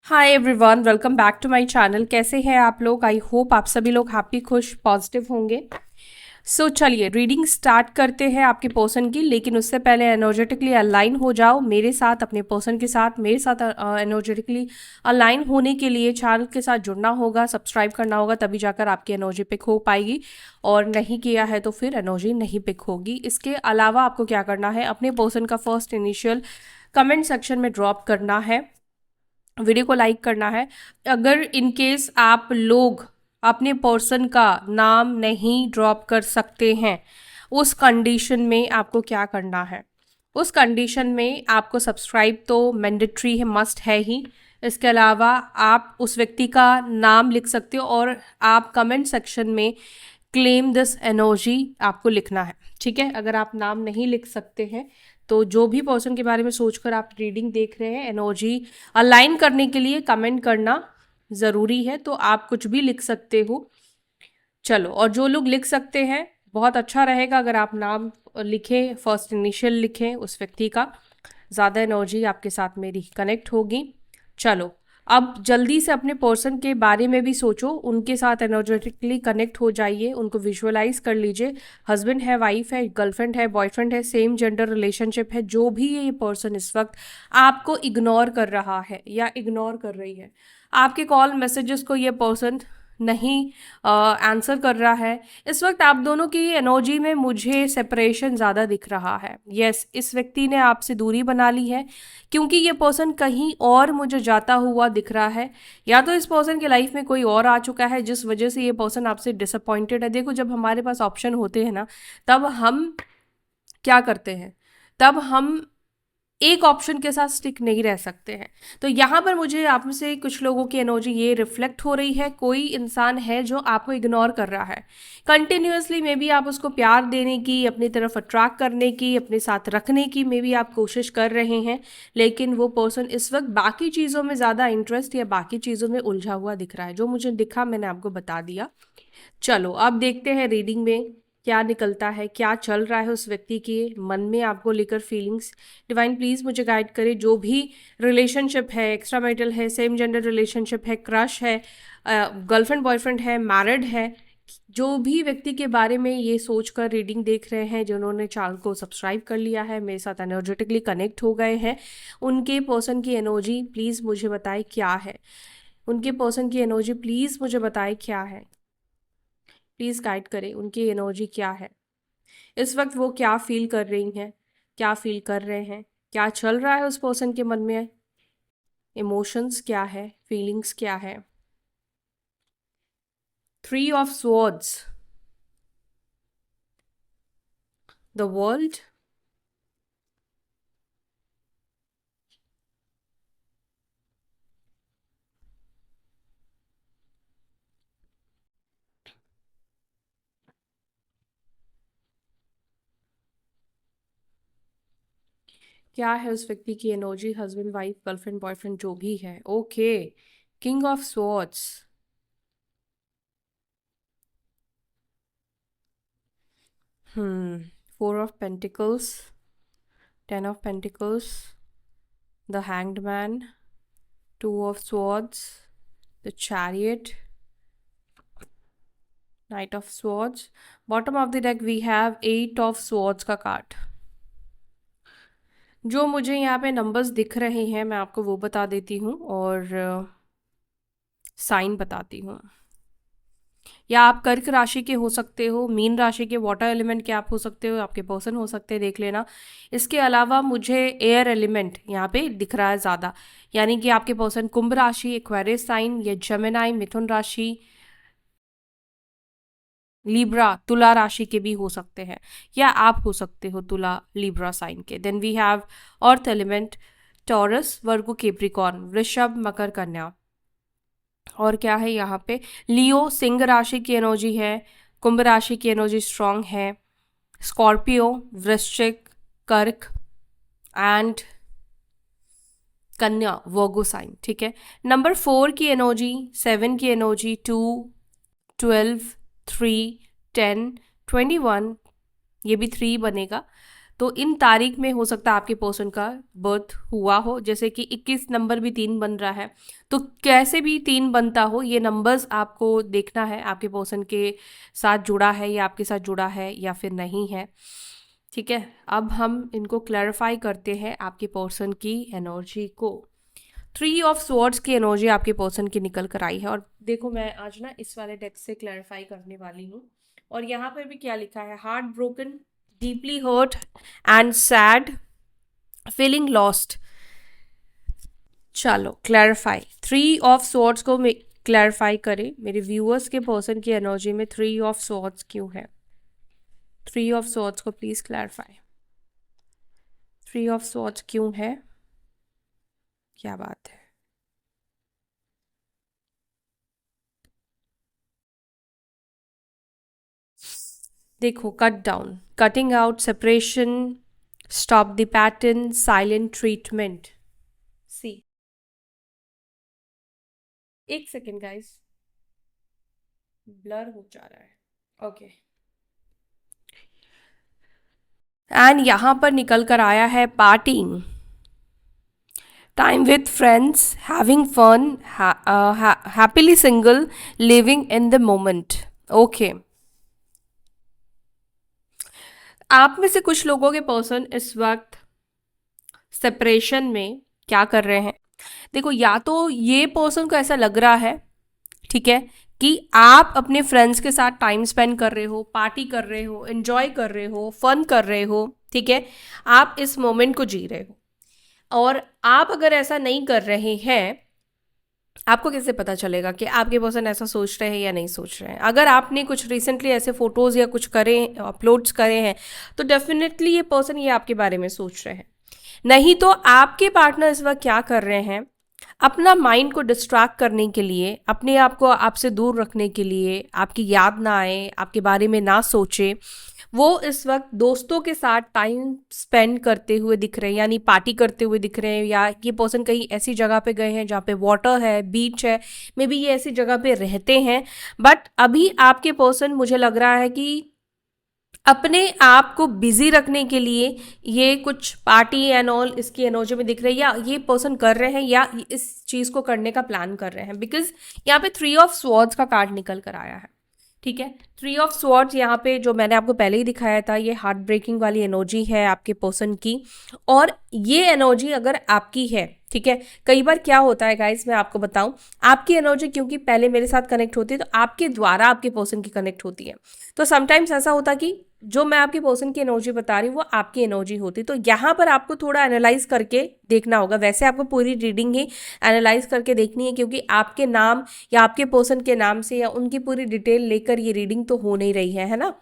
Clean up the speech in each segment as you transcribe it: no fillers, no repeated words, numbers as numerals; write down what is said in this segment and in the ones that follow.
Hi everyone, welcome back to my channel. कैसे हैं आप लोग? आई होप आप सभी लोग हैप्पी, खुश, पॉजिटिव होंगे। चलिए रीडिंग स्टार्ट करते हैं आपके पर्सन की। लेकिन उससे पहले एनर्जेटिकली अलाइन हो जाओ मेरे साथ, अपने पर्सन के साथ। मेरे साथ एनर्जेटिकली अलाइन होने के लिए चैनल के साथ जुड़ना होगा, सब्सक्राइब करना होगा, तभी जाकर आपकी एनर्जी पिक हो पाएगी। और नहीं किया है तो फिर एनर्जी नहीं पिक होगी। इसके अलावा आपको क्या करना है, अपने पर्सन का फर्स्ट इनिशियल कमेंट सेक्शन में ड्रॉप करना है, वीडियो को लाइक करना है। अगर इन केस आप लोग अपने पर्सन का नाम नहीं ड्रॉप कर सकते हैं, उस कंडीशन में आपको क्या करना है? उस कंडीशन में आपको सब्सक्राइब तो मैंडेटरी है, मस्ट है ही। इसके अलावा आप उस व्यक्ति का नाम लिख सकते हो और आप कमेंट सेक्शन में क्लेम दिस एनर्जी आपको लिखना है। ठीक है, अगर आप नाम नहीं लिख सकते हैं तो जो भी पर्सन के बारे में सोचकर आप रीडिंग देख रहे हैं, एनर्जी अलाइन करने के लिए कमेंट करना ज़रूरी है, तो आप कुछ भी लिख सकते हो। चलो, और जो लोग लिख सकते हैं, बहुत अच्छा रहेगा अगर आप नाम लिखें, फर्स्ट इनिशियल लिखें उस व्यक्ति का। ज़्यादा एनर्जी आपके साथ मेरी कनेक्ट होगी। चलो, अब जल्दी से अपने पर्सन के बारे में भी सोचो, उनके साथ एनर्जेटिकली कनेक्ट हो जाइए, उनको विजुअलाइज कर लीजिए। हस्बैंड है, वाइफ है, गर्लफ्रेंड है, बॉयफ्रेंड है, सेम जेंडर रिलेशनशिप है, जो भी ये पर्सन इस वक्त आपको इग्नोर कर रहा है या इग्नोर कर रही है, आपके कॉल मैसेजेस को ये पर्सन नहीं आंसर कर रहा है। इस वक्त आप दोनों की एनर्जी में मुझे सेपरेशन ज़्यादा दिख रहा है। यस, इस व्यक्ति ने आपसे दूरी बना ली है, क्योंकि ये पर्सन कहीं और मुझे जाता हुआ दिख रहा है। या तो इस पर्सन की लाइफ में कोई और आ चुका है जिस वजह से ये पर्सन आपसे डिसअपॉइंटेड है। देखो, जब हमारे पास ऑप्शन होते हैं ना, तब हम क्या करते हैं, तब हम एक ऑप्शन के साथ स्टिक नहीं रह सकते हैं। तो यहाँ पर मुझे आप में से कुछ लोगों की एनर्जी ये रिफ्लेक्ट हो रही है, कोई इंसान है जो आपको इग्नोर कर रहा है कंटिन्यूअसली। मे बी आप उसको प्यार देने की, अपनी तरफ अट्रैक्ट करने की, अपने साथ रखने की मे बी आप कोशिश कर रहे हैं, लेकिन वो पर्सन इस वक्त बाकी चीज़ों में ज़्यादा इंटरेस्ट या बाकी चीज़ों में उलझा हुआ दिख रहा है। जो मुझे दिखा मैंने आपको बता दिया। चलो, अब देखते हैं रीडिंग में क्या निकलता है, क्या चल रहा है उस व्यक्ति के मन में आपको लेकर फीलिंग्स। डिवाइन प्लीज मुझे गाइड करे। जो भी रिलेशनशिप है, एक्स्ट्रा मैरिटल है, सेम जेंडर रिलेशनशिप है, क्रश है, गर्लफ्रेंड बॉयफ्रेंड है, मैरिड है, जो भी व्यक्ति के बारे में ये सोचकर रीडिंग देख रहे हैं, जिन्होंने चैनल को सब्सक्राइब कर लिया है, मेरे साथ एनर्जेटिकली कनेक्ट हो गए हैं, उनके पर्सन की एनर्जी प्लीज़ मुझे बताए क्या है। उनके पर्सन की एनर्जी प्लीज़ मुझे बताए क्या है। प्लीज़ गाइड करें, उनकी एनर्जी क्या है इस वक्त, वो क्या फील कर रही हैं, क्या फील कर रहे हैं, क्या चल रहा है उस पर्सन के मन में, इमोशंस क्या है, फीलिंग्स क्या है। 3 ऑफ स्वॉर्ड्स, द वर्ल्ड, क्या है उस व्यक्ति की energy, husband wife girlfriend boyfriend जो भी है। Okay, king of swords, 4 of pentacles, 10 of pentacles, the hanged man, 2 of swords, the chariot, knight of swords. Bottom of the deck we have 8 of swords का card. जो मुझे यहाँ पे numbers दिख रहे हैं मैं आपको वो बता देती हूँ और साइन बताती हूँ। या आप कर्क राशि के हो सकते हो, मीन राशि के वाटर एलिमेंट के आप हो सकते हो, आपके पर्सन हो सकते हैं, देख लेना। इसके अलावा मुझे एयर एलिमेंट यहाँ पे दिख रहा है ज़्यादा, यानी कि आपके पर्सन कुंभ राशि, एक्वेरियस साइन, या जेमिनी, मिथुन राशि, लिब्रा, तुला राशि के भी हो सकते हैं, या आप हो सकते हो तुला लिब्रा साइन के। Then we have earth element, Taurus, Virgo, Capricorn, वृषभ, मकर, कन्या। और क्या है यहाँ पे, लियो, सिंह राशि की एनर्जी है, कुंभ राशि की एनर्जी स्ट्रांग है, स्कॉर्पियो, वृश्चिक, कर्क एंड कन्या, वर्गो साइन। ठीक है, नंबर 4 की एनर्जी, 7 की एनर्जी, 2, 12, 3, 10, 21, ये भी 3 बनेगा, तो इन तारीख में हो सकता है आपके पर्सन का बर्थ हुआ हो, जैसे कि 21 नंबर भी 3 बन रहा है, तो कैसे भी 3 बनता हो, ये नंबर्स आपको देखना है आपके पर्सन के साथ जुड़ा है या आपके साथ जुड़ा है या फिर नहीं है। ठीक है, अब हम इनको क्लैरिफाई करते हैं आपके पर्सन की एनर्जी को। 3 ऑफ स्वॉर्ड्स की एनर्जी आपके पर्सन की निकल कर आई है, और देखो मैं आज ना इस वाले डेक से क्लैरिफाई करने वाली हूँ। और यहाँ पर भी क्या लिखा है, heart broken, deeply hurt and sad, feeling lost. चलो क्लैरिफाई 3 ऑफ स्वॉर्ड्स को क्लैरिफाई करें। मेरे व्यूअर्स के पर्सन की एनर्जी में 3 ऑफ स्वॉर्ड्स क्यों है? 3 ऑफ स्वॉर्ड्स को प्लीज क्लैरिफाई। 3 ऑफ स्वॉर्ड्स क्यों है? क्या बात है? देखो, cut down, cutting out, separation, stop the pattern, silent treatment. See, एक सेकेंड गाइस, ब्लर हो जा रहा है। ओके, एंड यहां पर निकल कर आया है parting, time with friends, having fun, happily single, living in the moment. Okay, आप में से कुछ लोगों के पर्सन इस वक्त सेपरेशन में क्या कर रहे हैं? देखो, या तो ये पर्सन को ऐसा लग रहा है, ठीक है, कि आप अपने फ्रेंड्स के साथ टाइम स्पेंड कर रहे हो, पार्टी कर रहे हो, एंजॉय कर रहे हो, फन कर रहे हो, ठीक है, आप इस मोमेंट को जी रहे हो। और आप अगर ऐसा नहीं कर रहे हैं, आपको कैसे पता चलेगा कि आपके पर्सन ऐसा सोच रहे हैं या नहीं सोच रहे हैं? अगर आपने कुछ रिसेंटली ऐसे फोटोज या कुछ करे, अपलोड्स करे हैं, तो डेफिनेटली ये पर्सन ये आपके बारे में सोच रहे हैं। नहीं तो आपके पार्टनर इस वक्त क्या कर रहे हैं, अपना माइंड को डिस्ट्रैक्ट करने के लिए, अपने आप को आपसे दूर रखने के लिए, आपकी याद ना आए, आपके बारे में ना सोचे, वो इस वक्त दोस्तों के साथ टाइम स्पेंड करते हुए दिख रहे हैं, यानी पार्टी करते हुए दिख रहे हैं, या ये पर्सन कहीं ऐसी जगह पे गए हैं जहाँ पे वाटर है, बीच है, मे बी ये ऐसी जगह पे रहते हैं। बट अभी आपके पर्सन, मुझे लग रहा है कि अपने आप को बिजी रखने के लिए ये कुछ पार्टी एंड ऑल इसकी एनर्जी में दिख रही है, या ये पर्सन कर रहे हैं, या इस चीज को करने का प्लान कर रहे हैं, बिकॉज यहाँ पे 3 ऑफ स्वॉर्ड्स का कार्ड निकल कर आया है। ठीक है, 3 ऑफ स्वॉर्ड्स यहाँ पे जो मैंने आपको पहले ही दिखाया था, ये हार्ट ब्रेकिंग वाली एनर्जी है आपके पर्सन की। और ये एनर्जी अगर आपकी है, ठीक है, कई बार क्या होता है गाइस, मैं आपको बताऊं, आपकी एनर्जी क्योंकि पहले मेरे साथ कनेक्ट होती है, तो आपके द्वारा आपके पर्सन की कनेक्ट होती है। तो समटाइम्स ऐसा होता कि जो मैं आपके पर्सन की एनर्जी बता रही हूँ वो आपकी एनर्जी होती, तो यहाँ पर आपको थोड़ा एनालाइज करके देखना होगा। वैसे आपको पूरी रीडिंग ही एनालाइज करके देखनी है, क्योंकि आपके नाम या आपके पर्सन के नाम से या उनकी पूरी डिटेल लेकर ये रीडिंग तो हो नहीं रही है ना।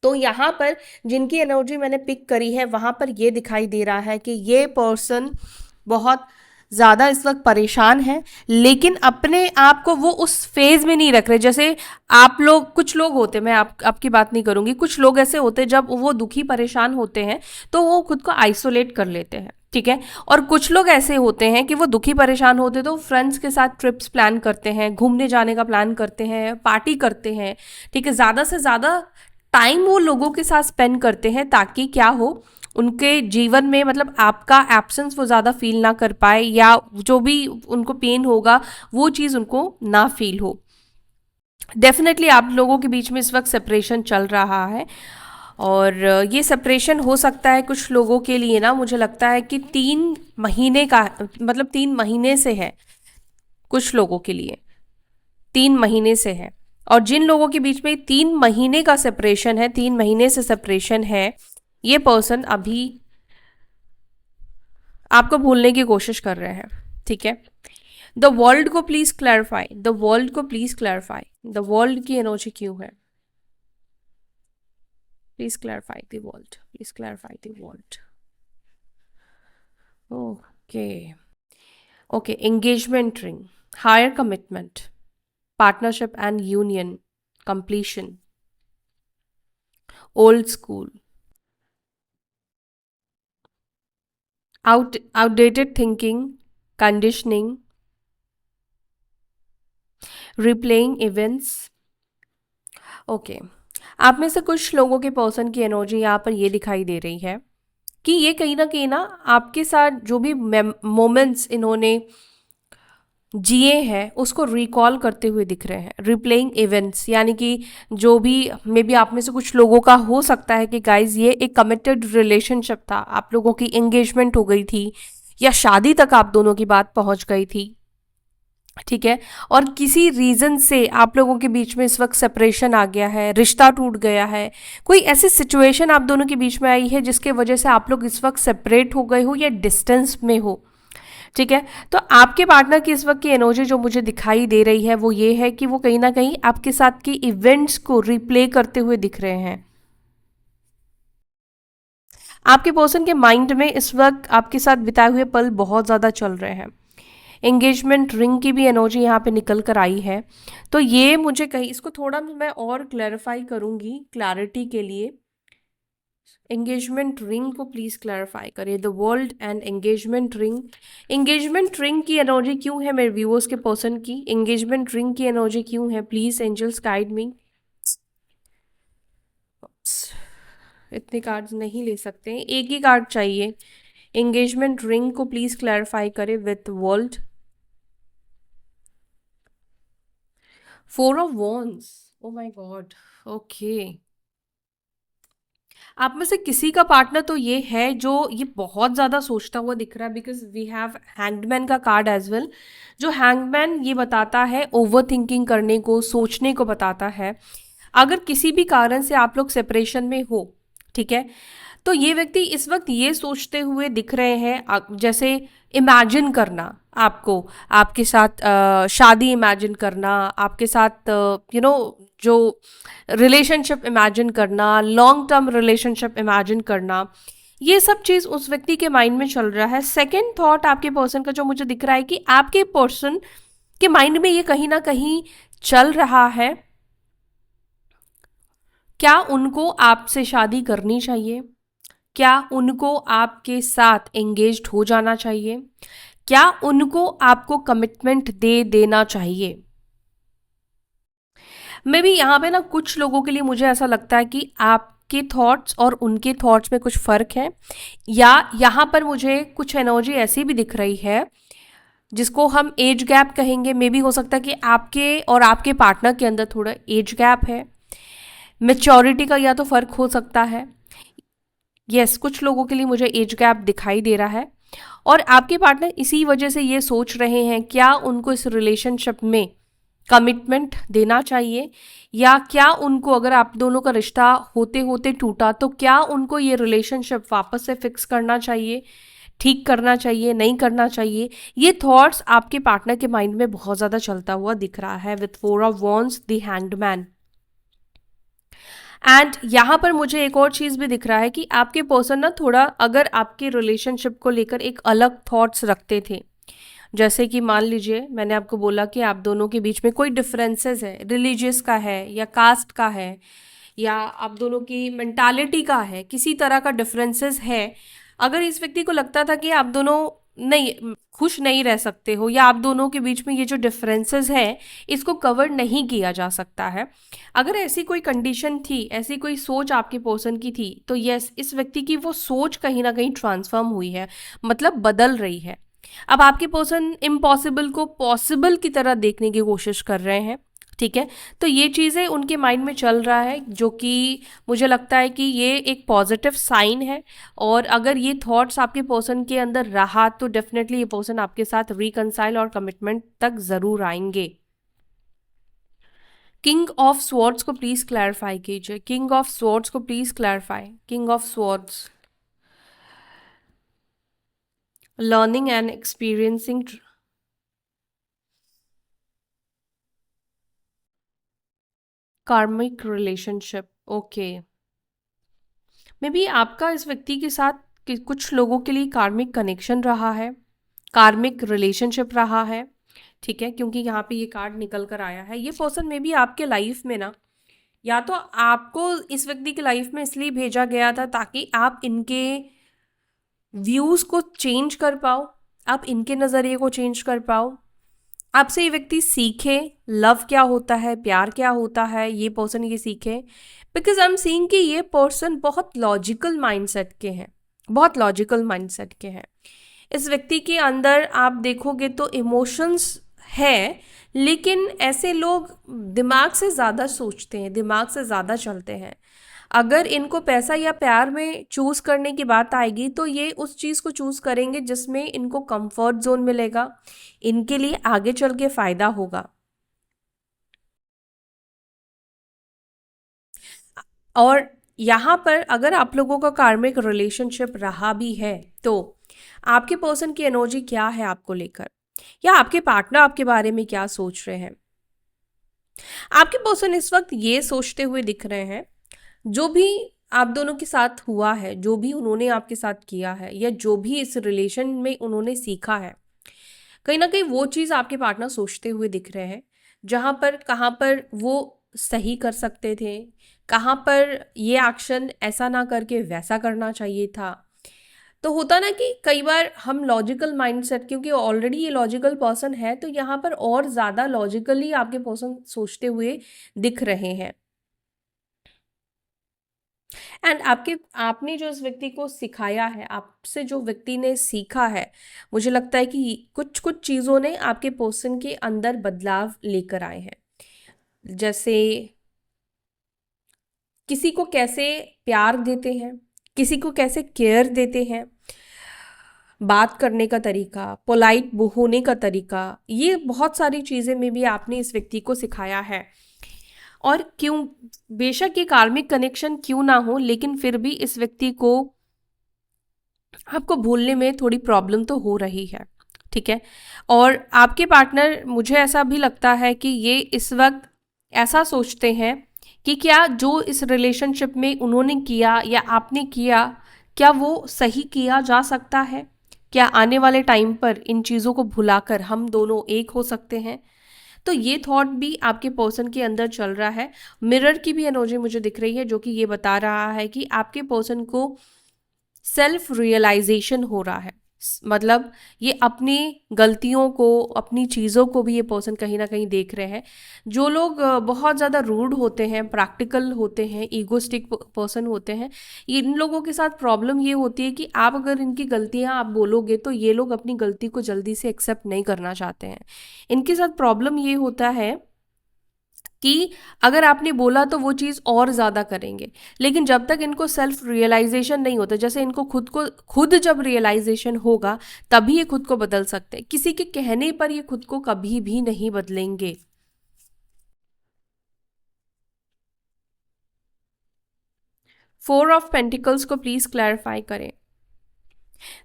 तो यहाँ पर जिनकी एनर्जी मैंने पिक करी है, वहाँ पर ये दिखाई दे रहा है कि ये पर्सन बहुत ज़्यादा इस वक्त परेशान है, लेकिन अपने आप को वो उस फेज में नहीं रख रहे। जैसे आप लोग, कुछ लोग होते, मैं आपकी बात नहीं करूँगी, कुछ लोग ऐसे होते जब वो दुखी परेशान होते हैं तो वो खुद को आइसोलेट कर लेते हैं, ठीक है। और कुछ लोग ऐसे होते हैं कि वो दुखी परेशान होते तो फ्रेंड्स के साथ ट्रिप्स प्लान करते हैं, घूमने जाने का प्लान करते हैं, पार्टी करते हैं, ठीक है, ज़्यादा से ज़्यादा टाइम वो लोगों के साथ स्पेंड करते हैं, ताकि क्या हो, उनके जीवन में मतलब आपका एब्सेंस वो ज़्यादा फील ना कर पाए, या जो भी उनको पेन होगा वो चीज़ उनको ना फील हो। डेफिनेटली आप लोगों के बीच में इस वक्त सेपरेशन चल रहा है, और ये सेपरेशन हो सकता है कुछ लोगों के लिए ना, मुझे लगता है कि 3 महीने का, मतलब 3 महीने से है, कुछ लोगों के लिए 3 महीने से है। और जिन लोगों के बीच में 3 महीने का सेपरेशन है, 3 महीने से सेपरेशन है, ये पर्सन अभी आपको भूलने की कोशिश कर रहे हैं, ठीक है। द वर्ल्ड को प्लीज क्लैरिफाई, द वर्ल्ड को प्लीज क्लैरिफाई, द वर्ल्ड की एनर्जी क्यों है? Please clarify the world, please clarify the world. Okay, okay, engagement ring, higher commitment, partnership and union, completion, old school, outdated thinking, conditioning, replaying events. Okay, आप में से कुछ लोगों के person की एनर्जी यहाँ पर ये दिखाई दे रही है कि ये कहीं ना आपके साथ जो भी मोमेंट्स इन्होंने जिए हैं उसको रिकॉल करते हुए दिख रहे हैं, रिप्लेइंग इवेंट्स, यानी कि जो भी मे बी आप में से कुछ लोगों का हो सकता है कि गाइज ये एक कमिटेड रिलेशनशिप था, आप लोगों की एंगेजमेंट हो गई थी या शादी तक आप दोनों की बात पहुंच गई थी, ठीक है, और किसी रीजन से आप लोगों के बीच में इस वक्त सेपरेशन आ गया है, रिश्ता टूट गया है, कोई ऐसी सिचुएशन आप दोनों के बीच में आई है जिसके वजह से आप लोग इस वक्त सेपरेट हो गए हो या डिस्टेंस में हो, ठीक है। तो आपके पार्टनर की इस वक्त की एनर्जी जो मुझे दिखाई दे रही है वो ये है कि वो कहीं ना कहीं आपके साथ की इवेंट्स को रिप्ले करते हुए दिख रहे हैं। आपके पर्सन के माइंड में इस वक्त आपके साथ बिताए हुए पल बहुत ज़्यादा चल रहे हैं। एंगेजमेंट रिंग की भी एनर्जी यहाँ पे निकल कर आई है, तो ये मुझे कहीं इसको थोड़ा मैं और क्लैरिफाई करूँगी क्लैरिटी के लिए। एंगेजमेंट रिंग को प्लीज क्लैरिफाई करिए, the world and engagement ring. Engagement ring की एनर्जी क्यों है मेरे व्यूअर्स के पर्सन की, एंगेजमेंट रिंग की एनर्जी क्यों है, प्लीज एंजल्स गाइड मी। इतने कार्ड्स नहीं ले सकते, एक ही कार्ड चाहिए। एंगेजमेंट रिंग को प्लीज क्लैरिफाई करें with world. 4 of wands, oh my God, okay. आप में से किसी का पार्टनर तो ये है जो ये बहुत ज़्यादा सोचता हुआ दिख रहा है, बिकॉज वी हैव हैंगमैन का कार्ड एज वेल, जो हैंगमैन ये बताता है ओवर थिंकिंग करने को, सोचने को बताता है। अगर किसी भी कारण से आप लोग सेपरेशन में हो, ठीक है, तो ये व्यक्ति इस वक्त ये सोचते हुए दिख रहे हैं, जैसे इमेजिन करना आपको, आपके साथ शादी इमेजिन करना, आपके साथ जो रिलेशनशिप इमेजिन करना, लॉन्ग टर्म रिलेशनशिप इमेजिन करना, ये सब चीज़ उस व्यक्ति के माइंड में चल रहा है। सेकेंड थॉट आपके पर्सन का जो मुझे दिख रहा है कि आपके पर्सन के माइंड में ये कहीं ना कहीं चल रहा है, क्या उनको आपसे शादी करनी चाहिए, क्या उनको आपके साथ एंगेज्ड हो जाना चाहिए, क्या उनको आपको कमिटमेंट दे देना चाहिए। मे बी यहाँ पे ना कुछ लोगों के लिए मुझे ऐसा लगता है कि आपके थॉट्स और उनके थॉट्स में कुछ फ़र्क है, या यहाँ पर मुझे कुछ एनर्जी ऐसी भी दिख रही है जिसको हम एज गैप कहेंगे। मे बी हो सकता है कि आपके और आपके पार्टनर के अंदर थोड़ा एज गैप है, मेच्योरिटी का या तो फ़र्क हो सकता है। यस, कुछ लोगों के लिए मुझे एज गैप दिखाई दे रहा है, और आपके पार्टनर इसी वजह से ये सोच रहे हैं क्या उनको इस रिलेशनशिप में कमिटमेंट देना चाहिए, या क्या उनको, अगर आप दोनों का रिश्ता होते होते टूटा तो क्या उनको ये रिलेशनशिप वापस से फिक्स करना चाहिए, ठीक करना चाहिए, नहीं करना चाहिए। ये थॉट्स आपके पार्टनर के माइंड में बहुत ज़्यादा चलता हुआ दिख रहा है with 4 of wands, the hanged man. And यहाँ पर मुझे एक और चीज़ भी दिख रहा है कि आपके पर्सन ना थोड़ा, अगर आपके रिलेशनशिप को लेकर एक अलग थॉट्स रखते थे, जैसे कि मान लीजिए मैंने आपको बोला कि आप दोनों के बीच में कोई डिफरेंसेस है, रिलीजियस का है या कास्ट का है, या आप दोनों की मेंटालिटी का है, किसी तरह का डिफरेंसेस है। अगर इस व्यक्ति को लगता था कि आप दोनों नहीं खुश नहीं रह सकते हो, या आप दोनों के बीच में ये जो डिफरेंसेस है इसको कवर नहीं किया जा सकता है, अगर ऐसी कोई कंडीशन थी, ऐसी कोई सोच आपके पर्सन की थी, तो यस, इस व्यक्ति की वो सोच कहीं ना कहीं ट्रांसफॉर्म हुई है, मतलब बदल रही है। अब आपके पर्सन इम्पॉसिबल को पॉसिबल की तरह देखने की कोशिश कर रहे हैं, ठीक है। तो ये चीज़ें उनके माइंड में चल रहा है, जो कि मुझे लगता है कि ये एक पॉजिटिव साइन है, और अगर ये थॉट्स आपके पर्सन के अंदर रहा तो डेफिनेटली ये पर्सन आपके साथ रिकंसाइल और कमिटमेंट तक ज़रूर आएंगे। किंग ऑफ स्वॉर्ड्स को प्लीज़ क्लैरिफाई कीजिए, किंग ऑफ स्वॉर्ड्स को please clarify, king of swords, learning and experiencing, कार्मिक रिलेशनशिप, ओके। मे बी आपका इस व्यक्ति के साथ कुछ लोगों के लिए कार्मिक कनेक्शन रहा है, कार्मिक रिलेशनशिप रहा है, ठीक है, क्योंकि यहाँ पे ये कार्ड निकल कर आया है। ये पर्सन मे बी आपके लाइफ में ना, या तो आपको इस व्यक्ति की लाइफ में इसलिए भेजा गया था ताकि आप इनके व्यूज़ को चेंज कर पाओ, आप इनके नज़रिए को चेंज कर पाओ, आपसे ये व्यक्ति सीखे लव क्या होता है, प्यार क्या होता है, ये पर्सन ये सीखे। बिकॉज आई एम सीइंग कि ये पर्सन बहुत लॉजिकल माइंडसेट के हैं, बहुत लॉजिकल माइंडसेट के हैं। इस व्यक्ति के अंदर आप देखोगे तो इमोशंस है, लेकिन ऐसे लोग दिमाग से ज़्यादा सोचते हैं, दिमाग से ज़्यादा चलते हैं। अगर इनको पैसा या प्यार में चूज करने की बात आएगी तो ये उस चीज़ को चूज करेंगे जिसमें इनको कंफर्ट जोन मिलेगा, इनके लिए आगे चल के फायदा होगा। और यहाँ पर अगर आप लोगों का कार्मिक रिलेशनशिप रहा भी है तो आपके पर्सन की एनर्जी क्या है आपको लेकर, या आपके पार्टनर आपके बारे में क्या सोच रहे हैं। आपके पर्सन इस वक्त ये सोचते हुए दिख रहे हैं, जो भी आप दोनों के साथ हुआ है, जो भी उन्होंने आपके साथ किया है, या जो भी इस रिलेशन में उन्होंने सीखा है, कहीं ना कहीं वो चीज़ आपके पार्टनर सोचते हुए दिख रहे हैं। जहाँ पर कहाँ पर वो सही कर सकते थे, कहाँ पर ये एक्शन ऐसा ना करके वैसा करना चाहिए था। तो होता ना कि कई बार हम लॉजिकल माइंडसेट, क्योंकि ऑलरेडी ये लॉजिकल पर्सन है, तो यहाँ पर और ज़्यादा लॉजिकली आपके पर्सन सोचते हुए दिख रहे हैं। एंड आपके आपने जो इस व्यक्ति को सिखाया है, आपसे जो व्यक्ति ने सीखा है, मुझे लगता है कि कुछ कुछ चीज़ों ने आपके पर्सन के अंदर बदलाव लेकर आए हैं। जैसे किसी को कैसे प्यार देते हैं, किसी को कैसे केयर देते हैं, बात करने का तरीका, पोलाइट होने का तरीका, ये बहुत सारी चीज़ें में भी आपने इस व्यक्ति को सिखाया है। और क्यों, बेशक ये कार्मिक कनेक्शन क्यों ना हो, लेकिन फिर भी इस व्यक्ति को आपको भूलने में थोड़ी प्रॉब्लम तो हो रही है, ठीक है। और आपके पार्टनर, मुझे ऐसा भी लगता है कि ये इस वक्त ऐसा सोचते हैं कि क्या जो इस रिलेशनशिप में उन्होंने किया या आपने किया, क्या वो सही किया जा सकता है, क्या आने वाले टाइम पर इन चीज़ों को भुलाकर हम दोनों एक हो सकते हैं। तो ये थॉट भी आपके पर्सन के अंदर चल रहा है। मिरर की भी एनर्जी मुझे दिख रही है, जो कि ये बता रहा है कि आपके पर्सन को सेल्फ रियलाइजेशन हो रहा है। मतलब ये अपनी गलतियों को, अपनी चीज़ों को भी ये पर्सन कहीं ना कहीं देख रहे हैं। जो लोग बहुत ज़्यादा रूड होते हैं, प्रैक्टिकल होते हैं, ईगोस्टिक पर्सन होते हैं, इन लोगों के साथ प्रॉब्लम ये होती है कि आप अगर इनकी गलतियां आप बोलोगे तो ये लोग अपनी गलती को जल्दी से एक्सेप्ट नहीं करना चाहते हैं। इनके साथ प्रॉब्लम ये होता है कि अगर आपने बोला तो वो चीज़ और ज़्यादा करेंगे, लेकिन जब तक इनको सेल्फ रियलाइजेशन नहीं होता, जैसे इनको खुद जब रियलाइजेशन होगा तभी ये खुद को बदल सकते हैं, किसी के कहने पर ये खुद को कभी भी नहीं बदलेंगे। फोर ऑफ पेंटिकल्स को प्लीज क्लैरिफाई करें।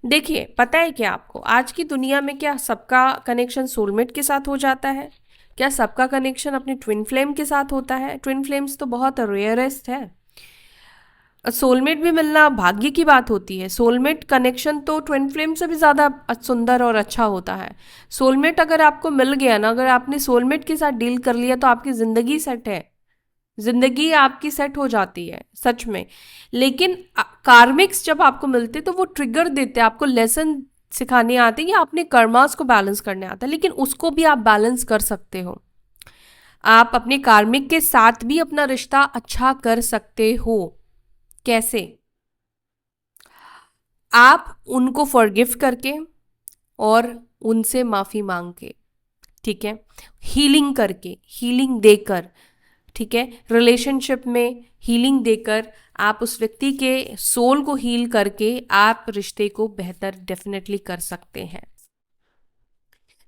देखिए, पता है क्या आपको, आज की दुनिया में क्या सबका कनेक्शन सोलमेट के साथ हो जाता है? क्या सबका कनेक्शन अपने ट्विन फ्लेम के साथ होता है? ट्विन फ्लेम्स तो बहुत रेयरेस्ट है। सोलमेट भी मिलना भाग्य की बात होती है। सोलमेट कनेक्शन तो ट्विन फ्लेम से भी ज़्यादा सुंदर और अच्छा होता है। सोलमेट अगर आपको मिल गया ना, अगर आपने सोलमेट के साथ डील कर लिया तो आपकी ज़िंदगी सेट है, ज़िंदगी आपकी सेट हो जाती है सच में। लेकिन कार्मिक्स जब आपको मिलते तो वो ट्रिगर देते हैं, आपको लेसन सिखाने आते हैं या अपने कर्मास को बैलेंस करने आता है, लेकिन उसको भी आप बैलेंस कर सकते हो। आप अपने कार्मिक के साथ भी अपना रिश्ता अच्छा कर सकते हो। कैसे? आप उनको फॉरगिव करके और उनसे माफ़ी मांग के, ठीक है, हीलिंग करके, हीलिंग देकर, ठीक है, रिलेशनशिप में हीलिंग देकर, आप उस व्यक्ति के सोल को हील करके आप रिश्ते को बेहतर डेफिनेटली कर सकते हैं।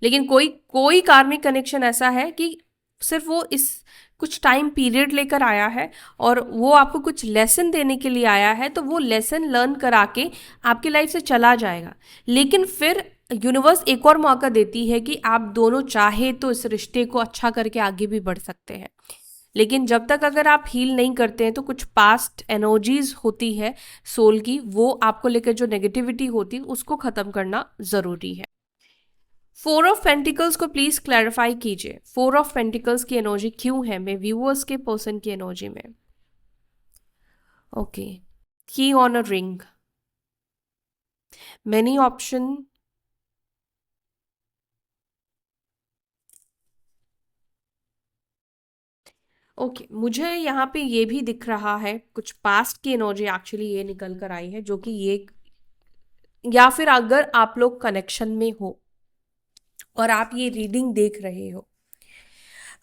लेकिन कोई कोई कार्मिक कनेक्शन ऐसा है कि सिर्फ वो इस कुछ टाइम पीरियड लेकर आया है और वो आपको कुछ लेसन देने के लिए आया है, तो वो लेसन लर्न करा के आपकी लाइफ से चला जाएगा। लेकिन फिर यूनिवर्स एक और मौका देती है कि आप दोनों चाहे तो इस रिश्ते को अच्छा करके आगे भी बढ़ सकते हैं। लेकिन जब तक अगर आप हील नहीं करते हैं तो कुछ पास्ट एनर्जीज होती है सोल की, वो आपको लेकर जो नेगेटिविटी होती है उसको ख़त्म करना ज़रूरी है। फोर ऑफ पेंटिकल्स को प्लीज क्लैरिफाई कीजिए। फोर ऑफ पेंटिकल्स की एनर्जी क्यों है मैं व्यूअर्स के पर्सन की एनर्जी में? ओके, की on a ring, many option, okay, मुझे यहाँ पे ये भी दिख रहा है, कुछ पास्ट की एनर्जी एक्चुअली ये निकल कर आई है, जो कि ये, या फिर अगर आप लोग कनेक्शन में हो और आप ये रीडिंग देख रहे हो,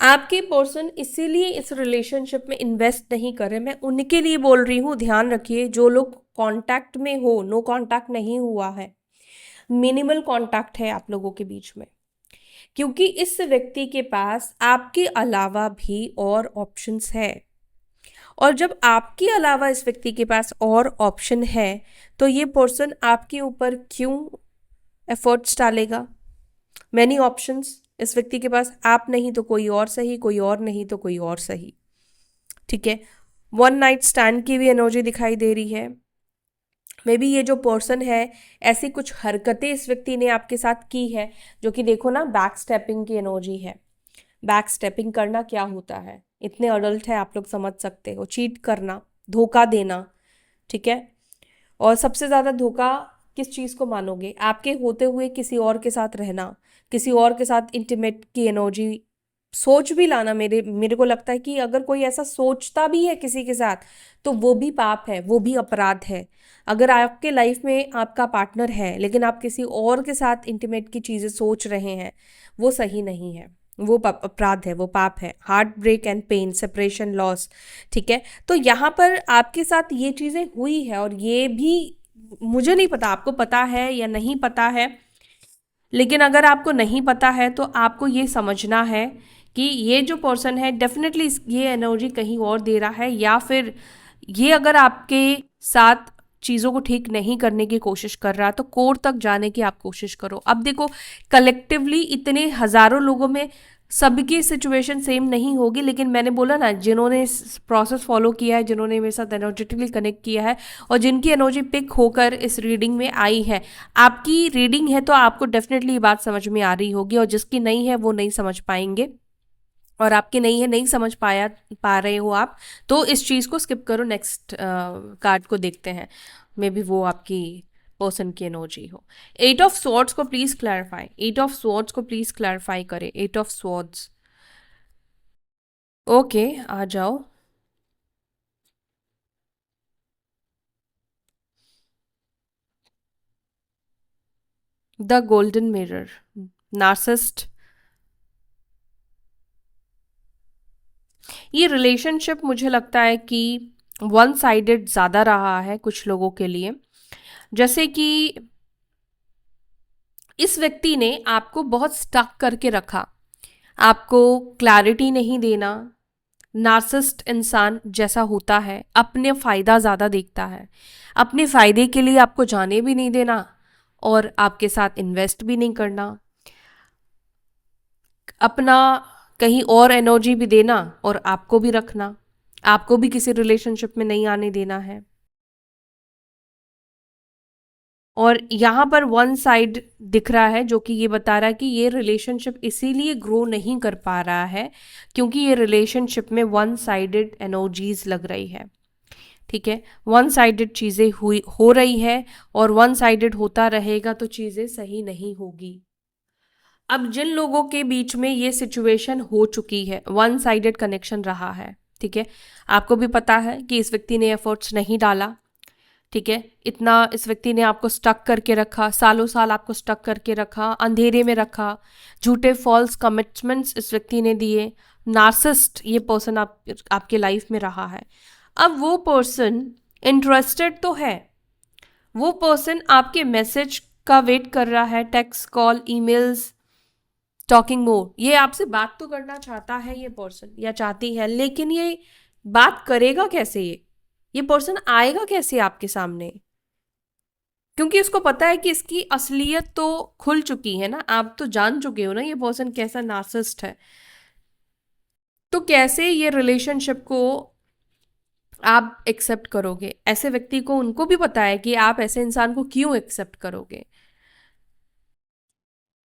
आपके पर्सन इसीलिए इस रिलेशनशिप में इन्वेस्ट नहीं कर रहे। मैं उनके लिए बोल रही हूँ, ध्यान रखिए, जो लोग कांटेक्ट में हो, नो कांटेक्ट नहीं हुआ है, मिनिमल कांटेक्ट है आप लोगों के बीच में, क्योंकि इस व्यक्ति के पास आपके अलावा भी और ऑप्शंस है। और जब आपके अलावा इस व्यक्ति के पास और ऑप्शन है, तो ये पर्सन आपके ऊपर क्यों एफर्ट्स डालेगा? मैनी ऑप्शंस इस व्यक्ति के पास, आप नहीं तो कोई और सही, कोई और नहीं तो कोई और सही, ठीक है। वन नाइट स्टैंड की भी एनर्जी दिखाई दे रही है। मे बी ये जो पर्सन है, ऐसी कुछ हरकतें इस व्यक्ति ने आपके साथ की है, जो कि देखो ना, बैक स्टेपिंग की एनर्जी है। बैक स्टेपिंग करना क्या होता है, इतने अडल्ट है आप लोग, समझ सकते हो, चीट करना, धोखा देना, ठीक है। और सबसे ज़्यादा धोखा किस चीज़ को मानोगे? आपके होते हुए किसी और के साथ रहना, किसी और के साथ इंटीमेट की एनर्जी, सोच भी लाना। मेरे मेरे को लगता है कि अगर कोई ऐसा सोचता भी है किसी के साथ, तो वो भी पाप है, वो भी अपराध है। अगर आपके लाइफ में आपका पार्टनर है लेकिन आप किसी और के साथ इंटीमेट की चीज़ें सोच रहे हैं, वो सही नहीं है, वो अपराध है, वो पाप है। Heart break and pain, separation, loss, ठीक है। तो यहाँ पर आपके साथ ये चीज़ें हुई है, और ये भी मुझे नहीं पता आपको पता है या नहीं पता है, लेकिन अगर आपको नहीं पता है तो आपको ये समझना है कि ये जो पर्सन है डेफिनेटली ये एनर्जी कहीं और दे रहा है, या फिर ये अगर आपके साथ चीज़ों को ठीक नहीं करने की कोशिश कर रहा है, तो कोर्ट तक जाने की आप कोशिश करो। अब देखो, कलेक्टिवली इतने हजारों लोगों में सबकी सिचुएशन सेम नहीं होगी, लेकिन मैंने बोला ना, जिन्होंने इस प्रोसेस फॉलो किया है, जिन्होंने मेरे साथ एनर्जेटिकली कनेक्ट किया है, और जिनकी एनर्जी पिक होकर इस रीडिंग में आई है, आपकी रीडिंग है तो आपको डेफिनेटली ये बात समझ में आ रही होगी, और जिसकी नहीं है वो नहीं समझ पाएंगे, और आपकी नहीं है, नहीं समझ पा रहे हो आप, तो इस चीज़ को स्किप करो, नेक्स्ट कार्ड को देखते हैं, मे बी वो आपकी पर्सन की एनर्जी हो। एट ऑफ स्वॉर्ड्स को please clarify, eight of swords को प्लीज क्लैरिफाई करें, एट ऑफ स्वॉर्ड्स। ओके, आ जाओ। The golden mirror, narcissist. ये रिलेशनशिप मुझे लगता है कि वन साइडेड ज़्यादा रहा है कुछ लोगों के लिए। जैसे कि इस व्यक्ति ने आपको बहुत स्टक करके रखा, आपको क्लैरिटी नहीं देना। नार्सिस्ट इंसान जैसा होता है, अपने फ़ायदा ज़्यादा देखता है, अपने फ़ायदे के लिए आपको जाने भी नहीं देना और आपके साथ इन्वेस्ट भी नहीं करना, अपना कहीं और एनर्जी भी देना और आपको भी रखना, आपको भी किसी रिलेशनशिप में नहीं आने देना है। और यहाँ पर वन साइड दिख रहा है, जो कि ये बता रहा है कि ये रिलेशनशिप इसीलिए ग्रो नहीं कर पा रहा है क्योंकि ये रिलेशनशिप में वन साइडेड एनर्जीज लग रही है, ठीक है। वन साइडेड चीज़ें हुई हो रही है, और वन साइडेड होता रहेगा तो चीज़ें सही नहीं होगी। अब जिन लोगों के बीच में ये सिचुएशन हो चुकी है, वन साइडेड कनेक्शन रहा है, ठीक है, आपको भी पता है कि इस व्यक्ति ने एफर्ट्स नहीं डाला, ठीक है, इतना इस व्यक्ति ने आपको स्टक करके रखा, सालों साल आपको स्टक करके रखा, अंधेरे में रखा, झूठे फॉल्स कमिटमेंट्स इस व्यक्ति ने दिए। नार्सिस्ट ये पर्सन आपके लाइफ में रहा है। अब वो पर्सन इंटरेस्टेड तो है, वो पर्सन आपके मैसेज का वेट कर रहा है, टेक्स्ट, कॉल, ईमेल्स, टॉकिंग मोर, ये आपसे बात तो करना चाहता है ये पर्सन या चाहती है, लेकिन ये बात करेगा कैसे? ये पर्सन आएगा कैसे आपके सामने? क्योंकि उसको पता है कि इसकी असलियत तो खुल चुकी है ना, आप तो जान चुके हो ना ये पर्सन कैसा नार्सिसिस्ट है। तो कैसे ये रिलेशनशिप को आप एक्सेप्ट करोगे? ऐसे व्यक्ति को, उनको भी पता है कि आप ऐसे इंसान को क्यों एक्सेप्ट करोगे,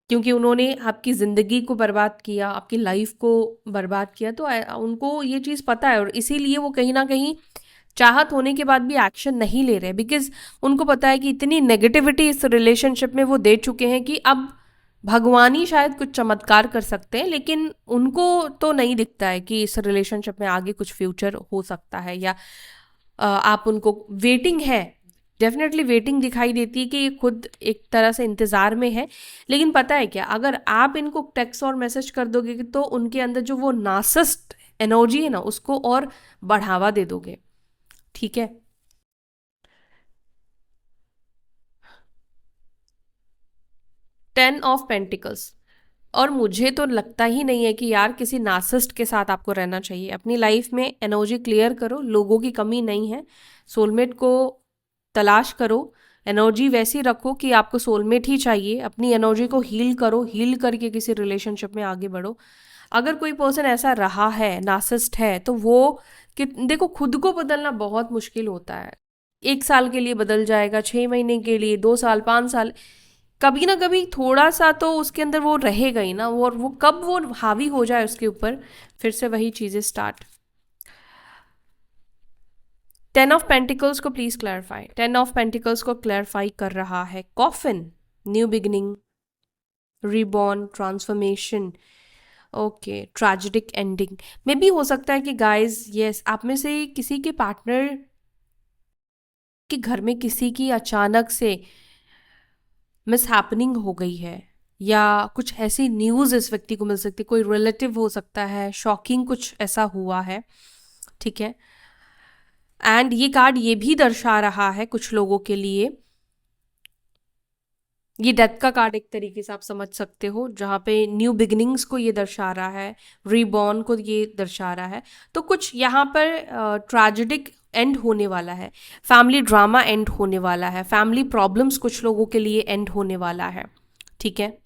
क्योंकि उन्होंने आपकी ज़िंदगी को बर्बाद किया, आपकी लाइफ को बर्बाद किया, तो उनको ये चीज़ पता है, और इसीलिए वो कहीं ना कहीं चाहत होने के बाद भी एक्शन नहीं ले रहे, बिकॉज उनको पता है कि इतनी नेगेटिविटी इस रिलेशनशिप में वो दे चुके हैं कि अब भगवान ही शायद कुछ चमत्कार कर सकते हैं, लेकिन उनको तो नहीं दिखता है कि इस रिलेशनशिप में आगे कुछ फ्यूचर हो सकता है, या आप उनको वेटिंग है, डेफिनेटली वेटिंग दिखाई देती है कि ये खुद एक तरह से इंतज़ार में है। लेकिन पता है क्या, अगर आप इनको टेक्स्ट और मैसेज कर दोगे तो उनके अंदर जो वो नार्सिसिस्ट एनर्जी है ना, उसको और बढ़ावा दे दोगे। ठीक है। 10 ऑफ पेंटिकल्स। और मुझे तो लगता ही नहीं है कि यार किसी नार्सिसिस्ट के साथ आपको रहना चाहिए। अपनी लाइफ में एनर्जी क्लियर करो, लोगों की कमी नहीं है। सोलमेट को तलाश करो, एनर्जी वैसी रखो कि आपको सोलमेट ही चाहिए। अपनी एनर्जी को हील करो, हील करके किसी रिलेशनशिप में आगे बढ़ो। अगर कोई पर्सन ऐसा रहा है, नार्सिसिस्ट है, तो वो कि देखो, खुद को बदलना बहुत मुश्किल होता है। 1 साल के लिए बदल जाएगा, 6 महीने के लिए, 2 साल, 5 साल, कभी ना कभी थोड़ा सा तो उसके अंदर वो रहेगा ही ना। वो, और वो कब वो हावी हो जाए उसके ऊपर, फिर से वही चीज़ें स्टार्ट। 10 ऑफ पेंटिकल्स को प्लीज क्लैरिफाई। 10 ऑफ पेंटिकल्स को क्लैरिफाई कर रहा है coffin, new beginning, reborn, transformation. Okay, tragic ending में भी हो सकता है कि गाइस, यस, आप में से किसी के पार्टनर के घर में किसी की अचानक से मिस हैपनिंग हो गई है, या कुछ ऐसी न्यूज़ इस व्यक्ति को मिल सकती है, कोई रिलेटिव हो सकता है, शॉकिंग कुछ ऐसा हुआ है। ठीक है। एंड ये कार्ड ये भी दर्शा रहा है कुछ लोगों के लिए, ये डेथ का कार्ड एक तरीके से आप समझ सकते हो, जहाँ पे न्यू बिगिनिंग्स को ये दर्शा रहा है, रीबॉर्न को ये दर्शा रहा है। तो कुछ यहाँ पर ट्रेजिडिक एंड होने वाला है, फैमिली ड्रामा एंड होने वाला है, फैमिली प्रॉब्लम्स कुछ लोगों के लिए एंड होने वाला है। ठीक है।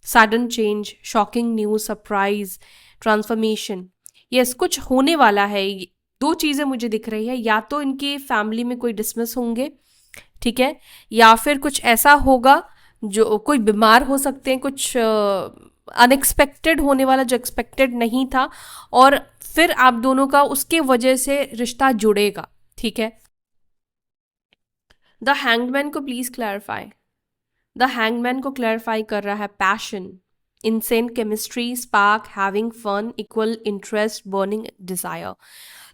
Sudden change, shocking news, surprise, transformation, yes, कुछ होने वाला है। दो चीज़ें मुझे दिख रही है, या तो इनके फैमिली में कोई डिसमिस होंगे, ठीक है, या फिर कुछ ऐसा होगा, जो कोई बीमार हो सकते हैं, कुछ अनएक्सपेक्टेड होने वाला जो एक्सपेक्टेड नहीं था, और फिर आप दोनों का उसके वजह से रिश्ता जुड़ेगा। ठीक है। द हैंगमैन को प्लीज क्लैरिफाई। द हैंगमैन को क्लैरिफाई कर रहा है passion, insane chemistry, spark, having fun, equal interest, burning desire.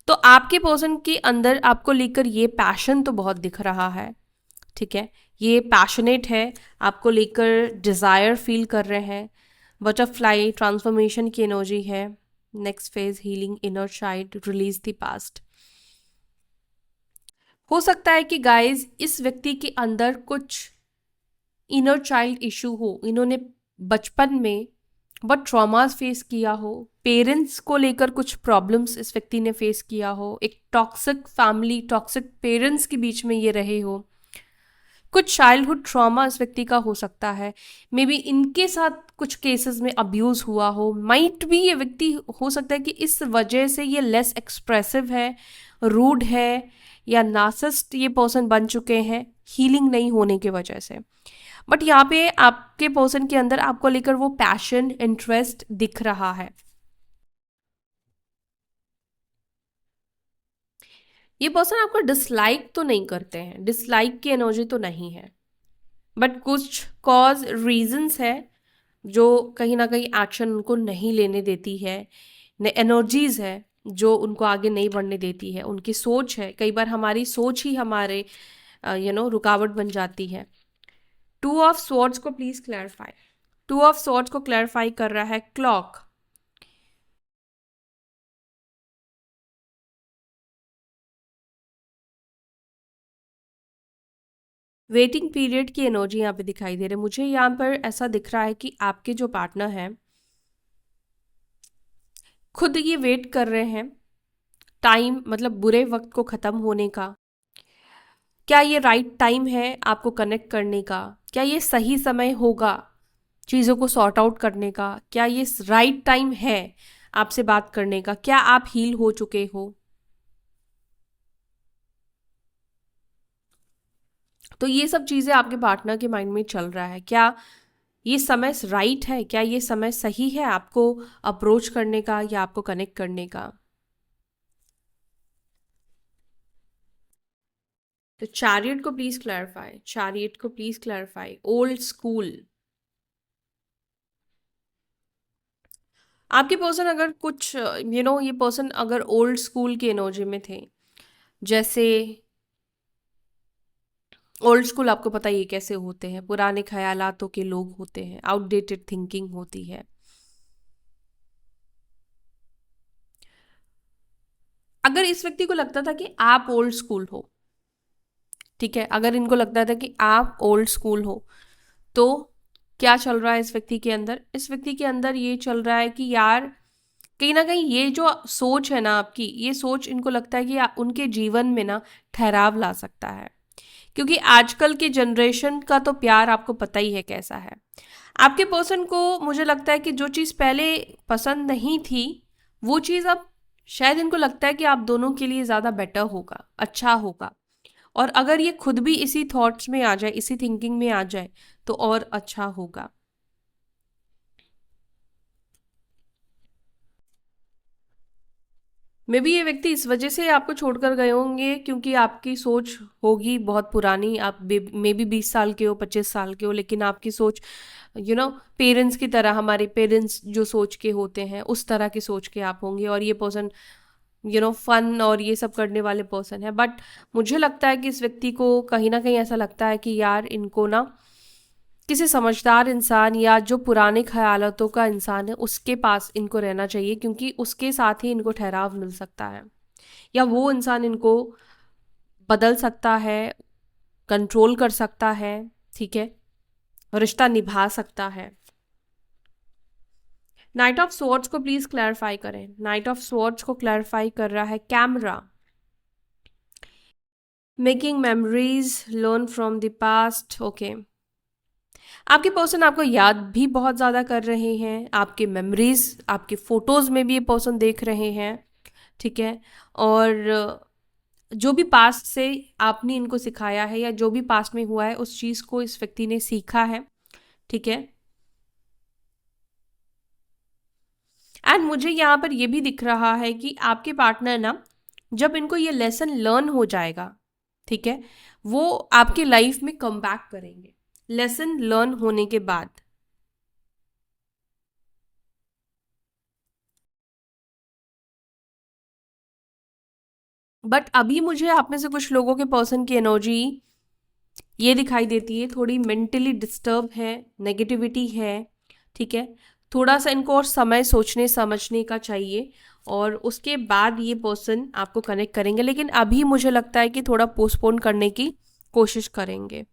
तो आपके पर्सन के अंदर आपको लेकर ये पैशन तो बहुत दिख रहा है। ठीक है, ये पैशनेट है, आपको लेकर डिज़ायर फील कर रहे हैं। बटरफ्लाई, ट्रांसफॉर्मेशन की एनर्जी है। Next phase, healing inner child, release the past. हो सकता है कि गाइस इस व्यक्ति के अंदर कुछ इनर चाइल्ड इशू हो, इन्होंने बचपन में बहुत ट्रॉमास फेस किया हो, पेरेंट्स को लेकर कुछ प्रॉब्लम्स इस व्यक्ति ने फेस किया हो, एक टॉक्सिक फैमिली, टॉक्सिक पेरेंट्स के बीच में ये रहे हो, कुछ चाइल्डहुड ट्रॉमा इस व्यक्ति का हो सकता है। मे बी इनके साथ कुछ केसेस में अब्यूज़ हुआ हो, माइट भी ये व्यक्ति हो सकता है कि इस वजह से ये लेस एक्सप्रेसिव है, रूड है, या नार्सिसिस्ट ये पर्सन बन चुके हैं हीलिंग नहीं होने की वजह से। बट यहाँ पे आपके पर्सन के अंदर आपको लेकर वो पैशन, इंटरेस्ट दिख रहा है। ये पर्सन आपको डिसलाइक तो नहीं करते हैं, डिसलाइक की एनर्जी तो नहीं है, बट कुछ कॉज रीजंस है जो कहीं ना कहीं एक्शन उनको नहीं लेने देती है, एनर्जीज है जो उनको आगे नहीं बढ़ने देती है, उनकी सोच है, कई बार हमारी सोच ही हमारे रुकावट बन जाती है। 2 ऑफ स्वॉर्ड्स को प्लीज क्लैरिफाई। 2 ऑफ स्वॉर्ड्स को क्लैरिफाई कर रहा है क्लॉक, वेटिंग पीरियड की एनर्जी यहाँ पे दिखाई दे रही है। मुझे यहाँ पर ऐसा दिख रहा है कि आपके जो पार्टनर हैं खुद ये वेट कर रहे हैं टाइम, मतलब बुरे वक्त को ख़त्म होने का। क्या ये राइट टाइम है आपको कनेक्ट करने का? क्या ये सही समय होगा चीज़ों को सॉर्ट आउट करने का? क्या ये राइट टाइम है आपसे बात करने का? क्या आप हील हो चुके हो? तो ये सब चीज़ें आपके पार्टनर के माइंड में चल रहा है। क्या ये समय राइट है? क्या ये समय सही है आपको अप्रोच करने का या आपको कनेक्ट करने का? तो चैरियट को प्लीज क्लैरिफाई, चैरियट को प्लीज क्लैरिफाई। ओल्ड स्कूल, आपके पर्सन अगर कुछ ये पर्सन अगर ओल्ड स्कूल की एनर्जी में थे, जैसे ओल्ड स्कूल आपको पता ही है कैसे होते हैं, पुराने ख्यालातों के लोग होते हैं, आउटडेटेड थिंकिंग होती है। अगर इस व्यक्ति को लगता था कि आप ओल्ड स्कूल हो, ठीक है, अगर इनको लगता था कि आप ओल्ड स्कूल हो, तो क्या चल रहा है इस व्यक्ति के अंदर? इस व्यक्ति के अंदर ये चल रहा है कि यार कहीं ना कहीं ये जो सोच है ना आपकी, ये सोच इनको लगता है कि उनके जीवन में ना ठहराव ला सकता है। क्योंकि आजकल के जनरेशन का तो प्यार आपको पता ही है कैसा है। आपके पर्सन को मुझे लगता है कि जो चीज़ पहले पसंद नहीं थी, वो चीज़ अब शायद इनको लगता है कि आप दोनों के लिए ज़्यादा बेटर होगा, अच्छा होगा। और अगर ये खुद भी इसी थॉट्स में आ जाए, इसी थिंकिंग में आ जाए, तो और अच्छा होगा। मे बी ये व्यक्ति इस वजह से आपको छोड़कर गए होंगे क्योंकि आपकी सोच होगी बहुत पुरानी। आप मे बी 20 साल के हो, 25 साल के हो, लेकिन आपकी सोच पेरेंट्स की तरह, हमारे पेरेंट्स जो सोच के होते हैं उस तरह की सोच के आप होंगे। और ये पर्सन फन और ये सब करने वाले पर्सन है। बट मुझे लगता है कि इस व्यक्ति को कहीं ना कहीं ऐसा लगता है कि यार इनको ना किसी समझदार इंसान या जो पुराने ख्यालातों का इंसान है उसके पास इनको रहना चाहिए, क्योंकि उसके साथ ही इनको ठहराव मिल सकता है, या वो इंसान इनको बदल सकता है, कंट्रोल कर सकता है, ठीक है, रिश्ता निभा सकता है। नाइट ऑफ स्वॉर्ड्स को प्लीज क्लैरिफाई करें। नाइट ऑफ स्वॉर्ड्स को क्लैरिफाई कर रहा है camera. Making memories, learn from the past. Okay, आपके पर्सन आपको याद भी बहुत ज़्यादा कर रहे हैं, आपके मेमोरीज, आपके फोटोज़ में भी ये पर्सन देख रहे हैं, ठीक है। और जो भी पास्ट से आपने इनको सिखाया है या जो भी पास्ट में हुआ है उस चीज़ को इस व्यक्ति ने सीखा है, ठीक है। एंड मुझे यहाँ पर ये भी दिख रहा है कि आपके पार्टनर ना, जब इनको ये लेसन लर्न हो जाएगा, ठीक है, वो आपकी लाइफ में कम बैक करेंगे लेसन लर्न होने के बाद। बट अभी मुझे आप में से कुछ लोगों के पर्सन की एनर्जी ये दिखाई देती है, थोड़ी मेंटली डिस्टर्ब है, नेगेटिविटी है, ठीक है। थोड़ा सा इनको और समय सोचने समझने का चाहिए, और उसके बाद ये पर्सन आपको कनेक्ट करेंगे। लेकिन अभी मुझे लगता है कि थोड़ा पोस्टपोन करने की कोशिश करेंगे।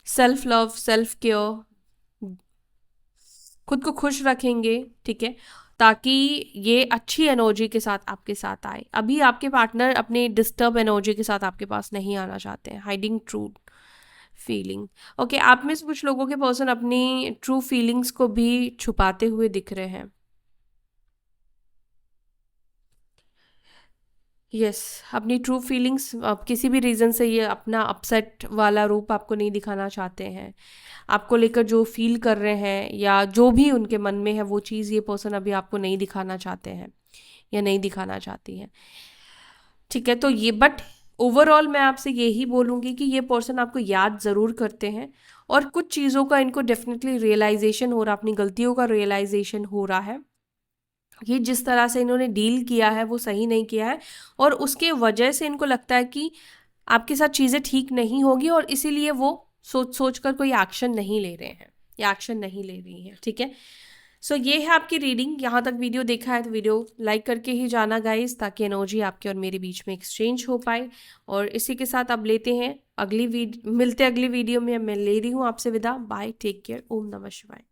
सेल्फ लव, सेल्फ केयर, खुद को खुश रखेंगे, ठीक है, ताकि ये अच्छी एनर्जी के साथ आपके साथ आए। अभी आपके पार्टनर अपनी डिस्टर्ब एनर्जी के साथ आपके पास नहीं आना चाहते हैं। Hiding true feeling. ओके, आप में से कुछ लोगों के पर्सन अपनी ट्रू फीलिंग्स को भी छुपाते हुए दिख रहे हैं। यस, अपनी ट्रू फीलिंग्स, अब किसी भी रीज़न से ये अपना अपसेट वाला रूप आपको नहीं दिखाना चाहते हैं। आपको लेकर जो फील कर रहे हैं या जो भी उनके मन में है वो चीज़ ये पर्सन अभी आपको नहीं दिखाना चाहते हैं या नहीं दिखाना चाहती हैं, ठीक है। तो ये बट ओवरऑल मैं आपसे यही बोलूँगी कि ये पर्सन आपको याद ज़रूर करते हैं, और कुछ चीज़ों का इनको डेफिनेटली रियलाइजेशन हो रहा, अपनी गलतियों का रियलाइजेशन हो रहा है। ये जिस तरह से इन्होंने डील किया है वो सही नहीं किया है, और उसके वजह से इनको लगता है कि आपके साथ चीज़ें ठीक नहीं होगी, और इसीलिए वो सोच सोच कर कोई एक्शन नहीं ले रहे हैं या एक्शन नहीं ले रही हैं, ठीक है। सो ये है आपकी रीडिंग। यहाँ तक वीडियो देखा है तो वीडियो लाइक करके ही जाना गाइस, ताकि एनर्जी आपके और मेरे बीच में एक्सचेंज हो पाए। और इसी के साथ अब लेते हैं मिलते अगली वीडियो में। मैं ले रही हूँ आपसे विदा। बाय, टेक केयर, ओम नमः शिवाय।